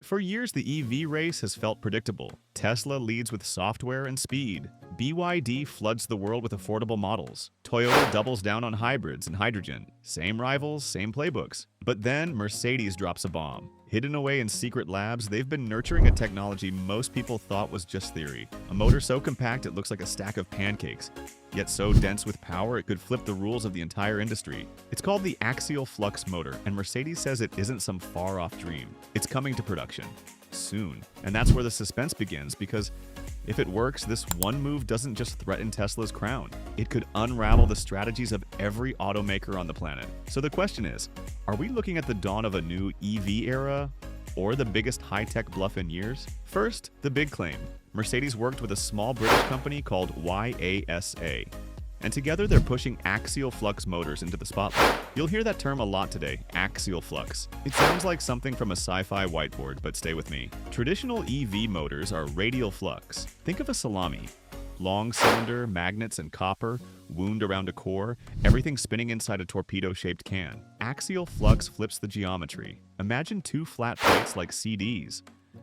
For years, the EV race has felt predictable. Tesla leads with software and speed. BYD floods the world with affordable models. Toyota doubles down on hybrids and hydrogen. Same rivals, same playbooks. But then Mercedes drops a bomb. Hidden away in secret labs, they've been nurturing a technology most people thought was just theory. A motor so compact it looks like a stack of pancakes, yet so dense with power it could flip the rules of the entire industry. It's called the axial-flux motor, and Mercedes says it isn't some far-off dream. It's coming to production. Soon. And that's where the suspense begins, because if it works, this one move doesn't just threaten Tesla's crown. It could unravel the strategies of every automaker on the planet. So the question is, are we looking at the dawn of a new EV era, or the biggest high-tech bluff in years? First, the big claim. Mercedes worked with a small British company called YASA. And together they're pushing axial flux motors into the spotlight. You'll hear that term a lot today, axial flux. It sounds like something from a sci-fi whiteboard, but stay with me. Traditional EV motors are radial flux. Think of a salami. Long cylinder, magnets and copper, wound around a core, everything spinning inside a torpedo-shaped can. Axial flux flips the geometry. Imagine two flat plates like CDs.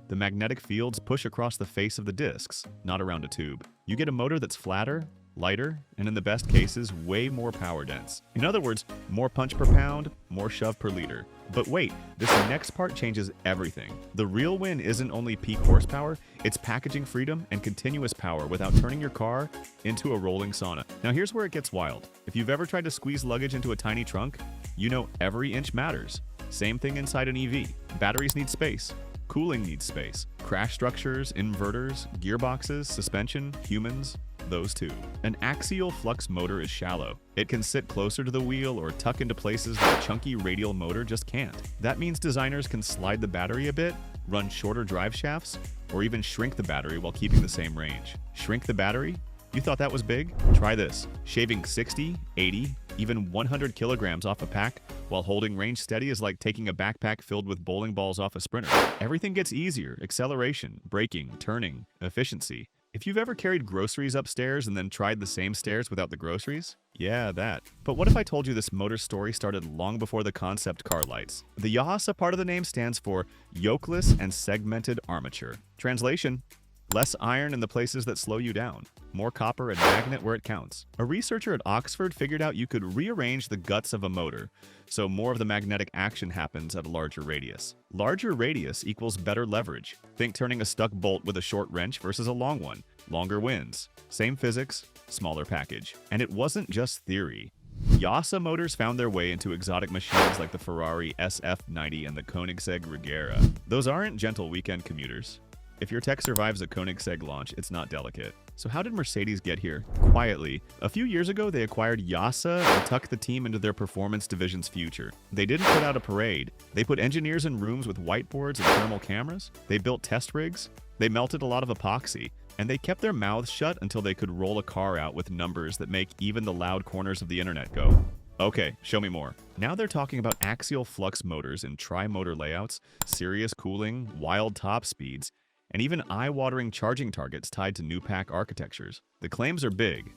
The magnetic fields push across the face of the discs, not around a tube. You get a motor that's flatter, lighter, and in the best cases, way more power dense. In other words, more punch per pound, more shove per liter. But wait, this next part changes everything. The real win isn't only peak horsepower, it's packaging freedom and continuous power without turning your car into a rolling sauna. Now here's where it gets wild. If you've ever tried to squeeze luggage into a tiny trunk, you know every inch matters. Same thing inside an EV. Batteries need space. Cooling needs space. Crash structures, inverters, gearboxes, suspension, humans, those too. An axial flux motor is shallow. It can sit closer to the wheel or tuck into places that a chunky radial motor just can't. That means designers can slide the battery a bit, run shorter drive shafts, or even shrink the battery while keeping the same range. Shrink the battery? You thought that was big? Try this. Shaving 60, 80, even 100 kilograms off a pack while holding range steady is like taking a backpack filled with bowling balls off a sprinter. Everything gets easier. Acceleration, braking, turning, efficiency. If you've ever carried groceries upstairs and then tried the same stairs without the groceries, yeah, that. But what if I told you this motor story started long before the concept car lights? The YASA part of the name stands for yokeless and segmented armature. Translation: less iron in the places that slow you down. More copper and magnet where it counts. A researcher at Oxford figured out you could rearrange the guts of a motor, so more of the magnetic action happens at a larger radius. Larger radius equals better leverage. Think turning a stuck bolt with a short wrench versus a long one. Longer wins. Same physics, smaller package. And it wasn't just theory. YASA motors found their way into exotic machines like the Ferrari SF90 and the Koenigsegg Regera. Those aren't gentle weekend commuters. If your tech survives a Koenigsegg launch, it's not delicate. So how did Mercedes get here? Quietly. A few years ago, they acquired YASA and tucked the team into their performance division's future. They didn't put out a parade. They put engineers in rooms with whiteboards and thermal cameras. They built test rigs. They melted a lot of epoxy. And they kept their mouths shut until they could roll a car out with numbers that make even the loud corners of the internet go. Okay, show me more. Now they're talking about axial flux motors in tri-motor layouts, serious cooling, wild top speeds, and even eye-watering charging targets tied to new pack architectures. The claims are big.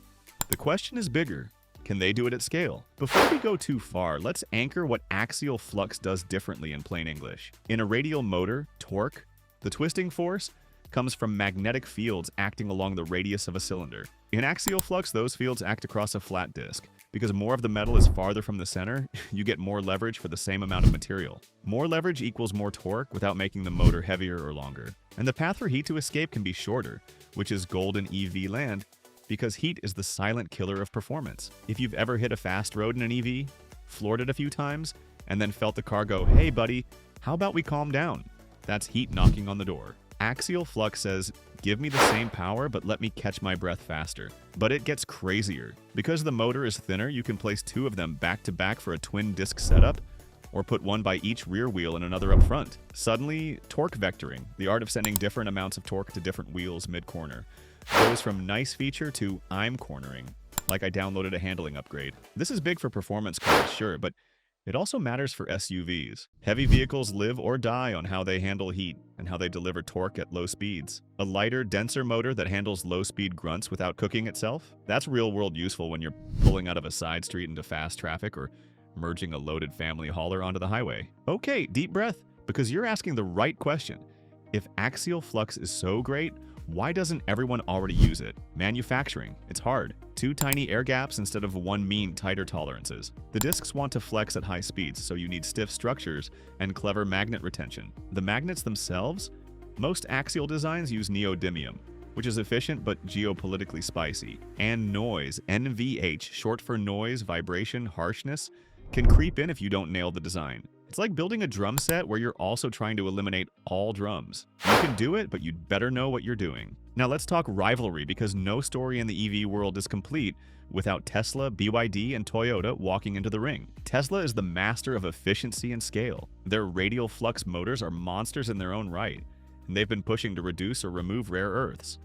The question is bigger. Can they do it at scale? Before we go too far, let's anchor what axial flux does differently in plain English. In a radial motor, torque, the twisting force comes from magnetic fields acting along the radius of a cylinder. In axial flux, those fields act across a flat disk. Because more of the metal is farther from the center, you get more leverage for the same amount of material. More leverage equals more torque without making the motor heavier or longer. And the path for heat to escape can be shorter, which is gold in EV land, because heat is the silent killer of performance. If you've ever hit a fast road in an EV, floored it a few times, and then felt the car go, "Hey buddy, how about we calm down?" That's heat knocking on the door. Axial flux says, give me the same power, but let me catch my breath faster. But it gets crazier. Because the motor is thinner, you can place two of them back to back for a twin disc setup, or put one by each rear wheel and another up front. Suddenly, torque vectoring, the art of sending different amounts of torque to different wheels mid-corner, goes from nice feature to I'm cornering, like I downloaded a handling upgrade. This is big for performance cars, sure, but it also matters for SUVs. Heavy vehicles live or die on how they handle heat and how they deliver torque at low speeds. A lighter, denser motor that handles low-speed grunts without cooking itself, that's real-world useful when you're pulling out of a side street into fast traffic or merging a loaded family hauler onto the highway. Okay, deep breath. Because you're asking the right question. If axial flux is so great, why doesn't everyone already use it? Manufacturing. It's hard. 2 tiny air gaps instead of 1 mean tighter tolerances. The discs want to flex at high speeds, so you need stiff structures and clever magnet retention. The magnets themselves? Most axial designs use neodymium, which is efficient but geopolitically spicy. And noise, NVH, short for noise, vibration, harshness, can creep in if you don't nail the design. It's like building a drum set where you're also trying to eliminate all drums. You can do it, but you'd better know what you're doing. Now let's talk rivalry, because no story in the EV world is complete without Tesla, BYD, and Toyota walking into the ring. Tesla is the master of efficiency and scale. Their radial flux motors are monsters in their own right, and they've been pushing to reduce or remove rare earths.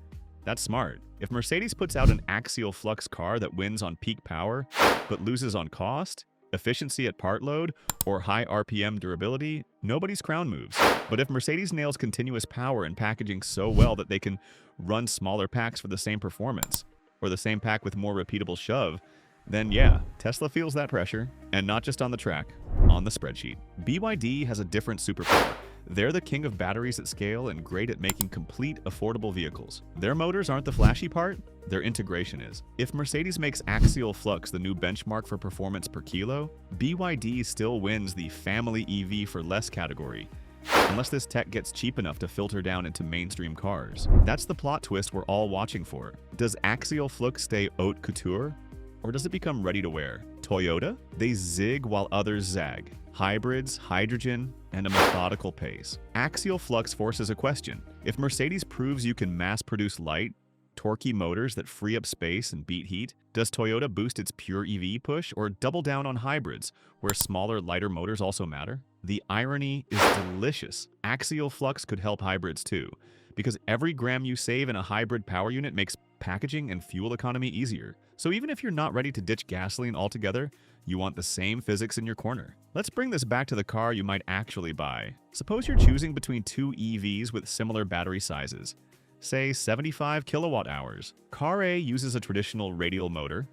That's smart. If Mercedes puts out an axial flux car that wins on peak power, but loses on cost, efficiency at part load, or high RPM durability, nobody's crown moves. But if Mercedes nails continuous power and packaging so well that they can run smaller packs for the same performance, or the same pack with more repeatable shove, then yeah, Tesla feels that pressure, and not just on the track, on the spreadsheet. BYD has a different superpower. They're the king of batteries at scale and great at making complete, affordable vehicles. Their motors aren't the flashy part, their integration is. If Mercedes makes axial flux the new benchmark for performance per kilo, BYD still wins the family EV for less category, unless this tech gets cheap enough to filter down into mainstream cars. That's the plot twist we're all watching for. Does axial flux stay haute couture, or does it become ready to wear? Toyota? They zig while others zag. Hybrids, hydrogen, and a methodical pace. Axial flux forces a question. If Mercedes proves you can mass-produce light, torquey motors that free up space and beat heat, does Toyota boost its pure EV push or double down on hybrids, where smaller, lighter motors also matter? The irony is delicious. Axial flux could help hybrids too, because every gram you save in a hybrid power unit makes packaging and fuel economy easier. So even if you're not ready to ditch gasoline altogether, you want the same physics in your corner. Let's bring this back to the car you might actually buy. Suppose you're choosing between 2 EVs with similar battery sizes, say 75 kilowatt hours. Car A uses a traditional radial motor.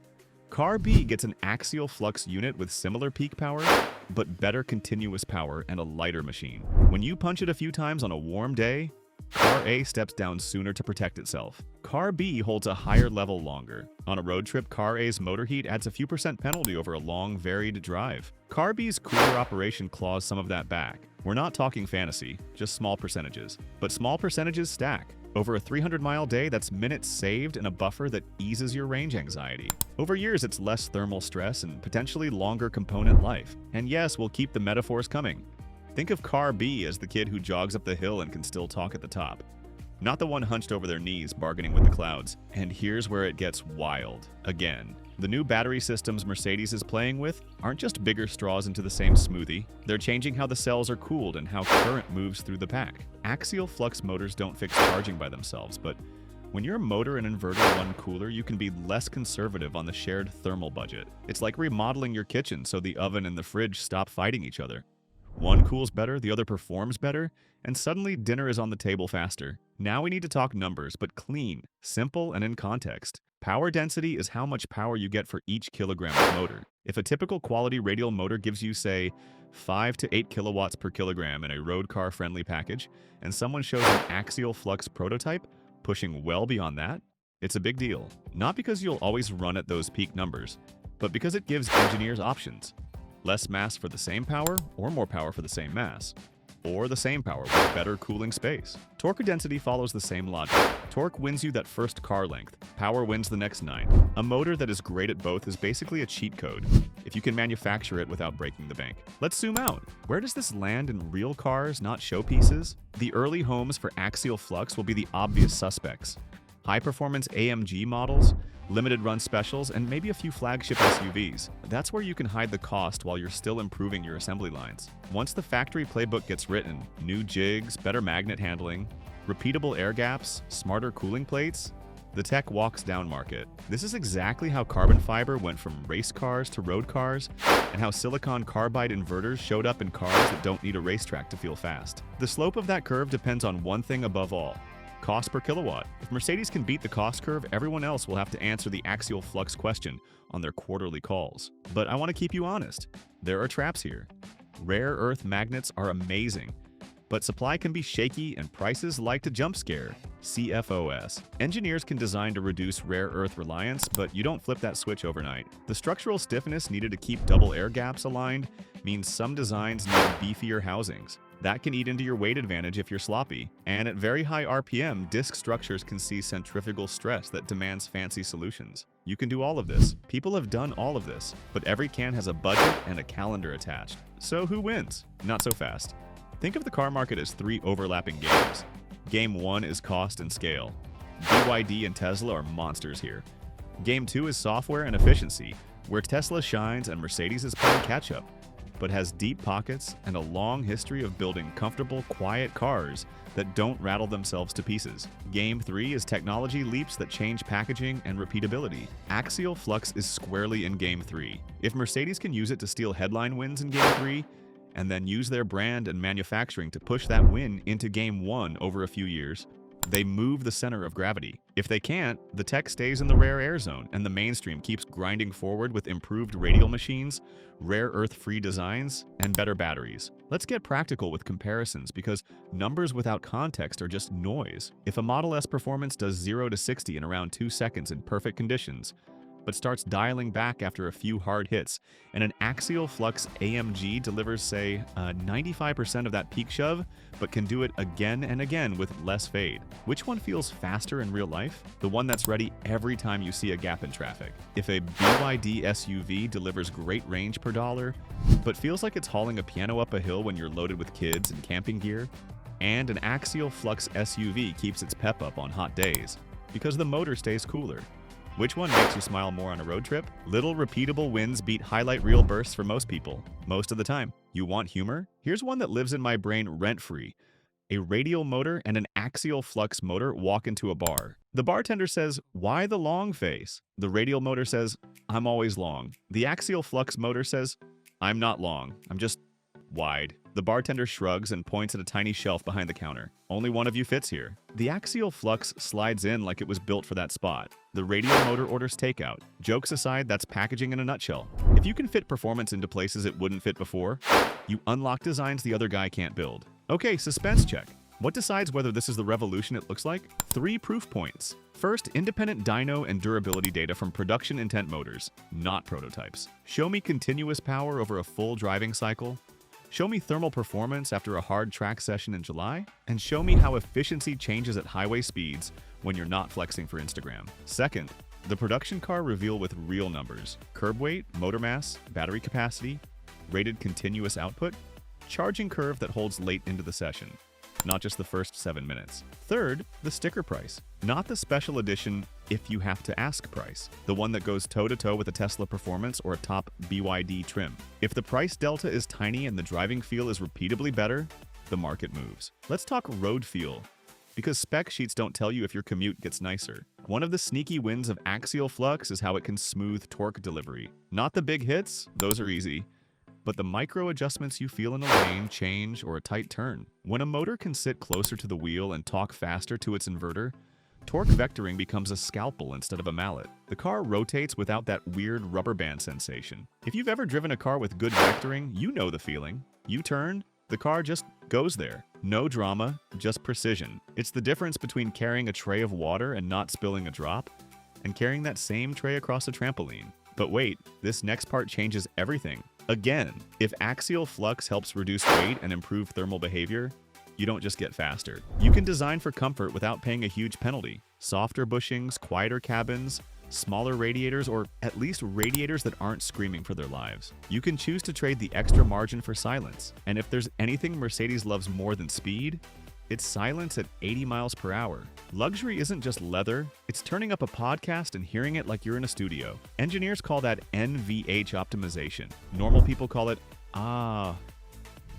Car B gets an axial flux unit with similar peak power, but better continuous power and a lighter machine. When you punch it a few times on a warm day, Car A steps down sooner to protect itself. Car B holds a higher level longer. On a road trip, Car A's motor heat adds a few percent penalty over a long, varied drive. Car B's cooler operation claws some of that back. We're not talking fantasy, just small percentages. But small percentages stack. Over a 300-mile day, that's minutes saved and a buffer that eases your range anxiety. Over years, it's less thermal stress and potentially longer component life. And yes, we'll keep the metaphors coming. Think of Car B as the kid who jogs up the hill and can still talk at the top, not the one hunched over their knees bargaining with the clouds. And here's where it gets wild. Again, the new battery systems Mercedes is playing with aren't just bigger straws into the same smoothie. They're changing how the cells are cooled and how current moves through the pack. Axial flux motors don't fix charging by themselves, but when your motor and inverter run cooler, you can be less conservative on the shared thermal budget. It's like remodeling your kitchen so the oven and the fridge stop fighting each other. One cools better, the other performs better, and suddenly dinner is on the table faster. Now we need to talk numbers, but clean, simple, and in context. Power density is how much power you get for each kilogram of motor. If a typical quality radial motor gives you, say, 5 to 8 kilowatts per kilogram in a road car friendly package, and someone shows an axial flux prototype pushing well beyond that, it's a big deal. Not because you'll always run at those peak numbers, but because it gives engineers options. Less mass for the same power, or more power for the same mass. Or the same power with better cooling space. Torque density follows the same logic. Torque wins you that first car length. Power wins the next 9. A motor that is great at both is basically a cheat code, if you can manufacture it without breaking the bank. Let's zoom out. Where does this land in real cars, not showpieces? The early homes for axial flux will be the obvious suspects. High-performance AMG models, limited run specials, and maybe a few flagship SUVs. That's where you can hide the cost while you're still improving your assembly lines. Once the factory playbook gets written, new jigs, better magnet handling, repeatable air gaps, smarter cooling plates, the tech walks down market. This is exactly how carbon fiber went from race cars to road cars, and how silicon carbide inverters showed up in cars that don't need a racetrack to feel fast. The slope of that curve depends on one thing above all: cost per kilowatt. If Mercedes can beat the cost curve, everyone else will have to answer the axial flux question on their quarterly calls. But I want to keep you honest. There are traps here. Rare earth magnets are amazing, But supply can be shaky and prices like to jump scare. CFOS. Engineers can design to reduce rare earth reliance, but you don't flip that switch overnight. The structural stiffness needed to keep double air gaps aligned means some designs need beefier housings. That can eat into your weight advantage if you're sloppy. And at very high RPM, disk structures can see centrifugal stress that demands fancy solutions. You can do all of this. People have done all of this, but every can has a budget and a calendar attached. So who wins? Not so fast. Think of the car market as 3 overlapping games. Game 1 is cost and scale. BYD and Tesla are monsters here. Game 2 is software and efficiency, where Tesla shines and Mercedes is playing catch-up, but has deep pockets and a long history of building comfortable, quiet cars that don't rattle themselves to pieces. Game 3 is technology leaps that change packaging and repeatability. Axial Flux is squarely in Game 3. If Mercedes can use it to steal headline wins in Game 3, and then use their brand and manufacturing to push that win into Game 1 over a few years, they move the center of gravity. If they can't, the tech stays in the rare air zone, and the mainstream keeps grinding forward with improved radial machines, rare earth-free designs, and better batteries. Let's get practical with comparisons, because numbers without context are just noise. If a Model S performance does 0 to 60 in around 2 seconds in perfect conditions, but starts dialing back after a few hard hits, and an axial flux AMG delivers, say, 95% of that peak shove, but can do it again and again with less fade. Which one feels faster in real life? The one that's ready every time you see a gap in traffic. If a BYD SUV delivers great range per dollar, but feels like it's hauling a piano up a hill when you're loaded with kids and camping gear, and an axial flux SUV keeps its pep up on hot days, because the motor stays cooler. Which one makes you smile more on a road trip? Little repeatable wins beat highlight reel bursts for most people, most of the time. You want humor? Here's one that lives in my brain rent-free. A radial motor and an axial flux motor walk into a bar. The bartender says, "Why the long face?" The radial motor says, "I'm always long." The axial flux motor says, "I'm not long, I'm just wide." The bartender shrugs and points at a tiny shelf behind the counter. Only one of you fits here. The axial flux slides in like it was built for that spot. The radial motor orders takeout. Jokes aside, that's packaging in a nutshell. If you can fit performance into places it wouldn't fit before, you unlock designs the other guy can't build. Okay, suspense check. What decides whether this is the revolution it looks like? 3 proof points. First, independent dyno and durability data from production intent motors, not prototypes. Show me continuous power over a full driving cycle. Show me thermal performance after a hard track session in July, and show me how efficiency changes at highway speeds when you're not flexing for Instagram. Second, the production car reveal with real numbers: curb weight, motor mass, battery capacity, rated continuous output, charging curve that holds late into the session, not just the first 7 minutes. Third, the sticker price, not the special edition if you have to ask price, the one that goes toe-to-toe with a Tesla Performance or a top BYD trim. If the price delta is tiny and the driving feel is repeatably better, the market moves. Let's talk road feel, because spec sheets don't tell you if your commute gets nicer. One of the sneaky wins of axial flux is how it can smooth torque delivery. Not the big hits, those are easy, but the micro adjustments you feel in a lane change or a tight turn. When a motor can sit closer to the wheel and talk faster to its inverter, torque vectoring becomes a scalpel instead of a mallet. The car rotates without that weird rubber band sensation. If you've ever driven a car with good vectoring, you know the feeling. You turn, the car just goes there. No drama, just precision. It's the difference between carrying a tray of water and not spilling a drop, and carrying that same tray across a trampoline. But wait, this next part changes everything. Again, if axial flux helps reduce weight and improve thermal behavior, you don't just get faster. You can design for comfort without paying a huge penalty. Softer bushings, quieter cabins, smaller radiators, or at least radiators that aren't screaming for their lives. You can choose to trade the extra margin for silence. And if there's anything Mercedes loves more than speed, it's silence at 80 miles per hour. Luxury isn't just leather, it's turning up a podcast and hearing it like you're in a studio. Engineers call that NVH optimization. Normal people call it, ah.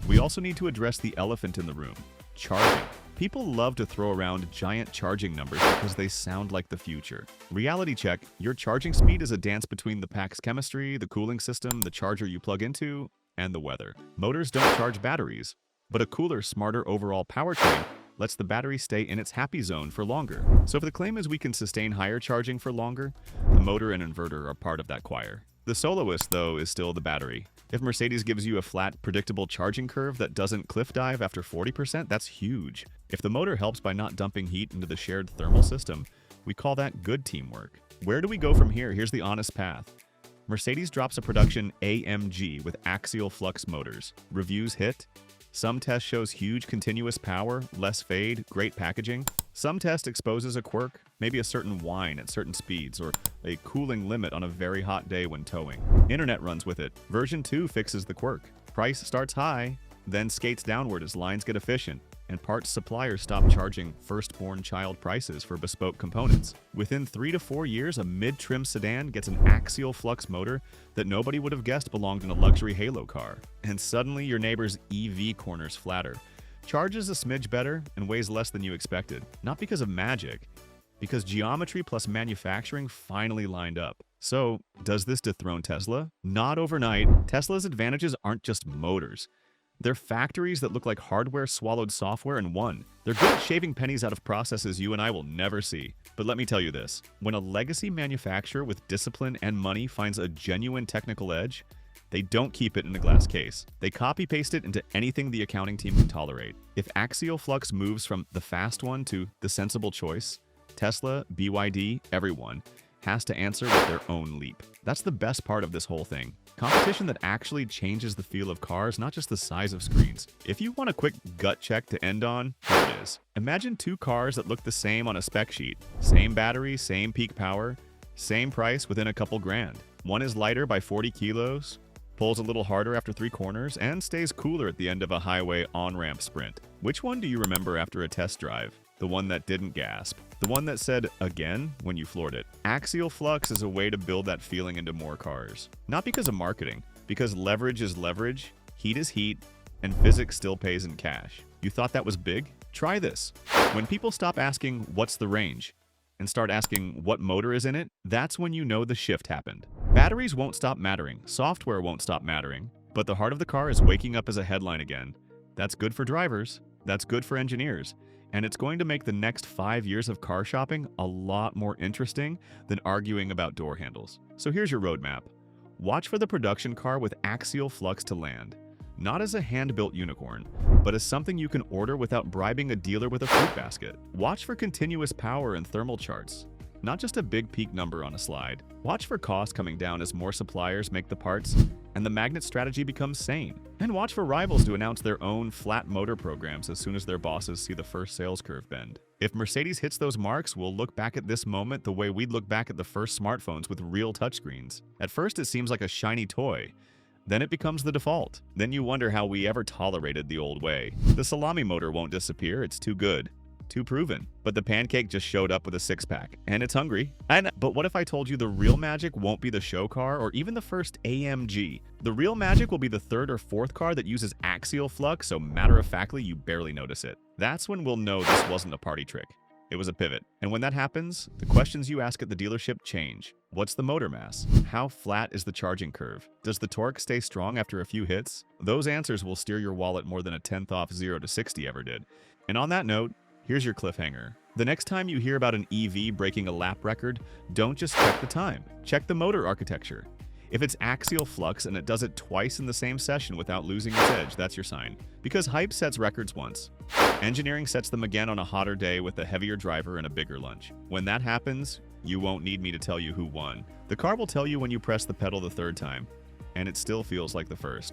We also need to address the elephant in the room: charging. People love to throw around giant charging numbers because they sound like the future. Reality check: your charging speed is a dance between the pack's chemistry, the cooling system, the charger you plug into, and the weather. Motors don't charge batteries, but a cooler, smarter overall powertrain lets the battery stay in its happy zone for longer. So if the claim is we can sustain higher charging for longer, the motor and inverter are part of that choir. The soloist, though, is still the battery. If Mercedes gives you a flat, predictable charging curve that doesn't cliff dive after 40%, that's huge. If the motor helps by not dumping heat into the shared thermal system, we call that good teamwork. Where do we go from here? Here's the honest path. Mercedes drops a production AMG with axial flux motors. Reviews hit. Some test shows huge continuous power, less fade, great packaging. Some test exposes a quirk, maybe a certain whine at certain speeds, or a cooling limit on a very hot day when towing. Internet runs with it. Version 2 fixes the quirk. Price starts high, then skates downward as lines get efficient, and parts suppliers stop charging firstborn child prices for bespoke components. Within 3 to 4 years, a mid-trim sedan gets an axial flux motor that nobody would have guessed belonged in a luxury halo car. And suddenly your neighbor's EV corner's flatter, charges a smidge better, and weighs less than you expected. Not because of magic, because geometry plus manufacturing finally lined up. So, does this dethrone Tesla? Not overnight. Tesla's advantages aren't just motors. They're factories that look like hardware swallowed software in one. They're good at shaving pennies out of processes you and I will never see. But let me tell you this, when a legacy manufacturer with discipline and money finds a genuine technical edge, they don't keep it in a glass case. They copy-paste it into anything the accounting team can tolerate. If axial flux moves from the fast one to the sensible choice, Tesla, BYD, everyone has to answer with their own leap. That's the best part of this whole thing. Competition that actually changes the feel of cars, not just the size of screens. If you want a quick gut check to end on, here it is. Imagine two cars that look the same on a spec sheet. Same battery, same peak power, same price within a couple grand. One is lighter by 40 kilos, pulls a little harder after 3 corners, and stays cooler at the end of a highway on-ramp sprint. Which one do you remember after a test drive? The one that didn't gasp. The one that said, again, when you floored it. Axial flux is a way to build that feeling into more cars. Not because of marketing, because leverage is leverage, heat is heat, and physics still pays in cash. You thought that was big? Try this. When people stop asking, what's the range? And start asking, what motor is in it? That's when you know the shift happened. Batteries won't stop mattering, software won't stop mattering, but the heart of the car is waking up as a headline again. That's good for drivers, that's good for engineers, and it's going to make the next 5 years of car shopping a lot more interesting than arguing about door handles. So here's your roadmap. Watch for the production car with axial flux to land. Not as a hand-built unicorn, but as something you can order without bribing a dealer with a fruit basket. Watch for continuous power and thermal charts, not just a big peak number on a slide. Watch for costs coming down as more suppliers make the parts and the magnet strategy becomes sane. And watch for rivals to announce their own flat motor programs as soon as their bosses see the first sales curve bend. If Mercedes hits those marks, we'll look back at this moment the way we'd look back at the first smartphones with real touchscreens. At first, it seems like a shiny toy. Then it becomes the default. Then you wonder how we ever tolerated the old way. The salami motor won't disappear, it's too good. Too proven. But the pancake just showed up with a six-pack, and it's hungry. But what if I told you the real magic won't be the show car or even the first AMG? The real magic will be the 3rd or 4th car that uses axial flux, so matter-of-factly you barely notice it. That's when we'll know this wasn't a party trick. It was a pivot. And when that happens, the questions you ask at the dealership change. What's the motor mass? How flat is the charging curve? Does the torque stay strong after a few hits? Those answers will steer your wallet more than a 10th off 0 to 60 ever did. And on that note, here's your cliffhanger. The next time you hear about an EV breaking a lap record, don't just check the time. Check the motor architecture. If it's axial flux and it does it twice in the same session without losing its edge, that's your sign. Because hype sets records once. Engineering sets them again on a hotter day with a heavier driver and a bigger lunch. When that happens, you won't need me to tell you who won. The car will tell you when you press the pedal the 3rd time, and it still feels like the first.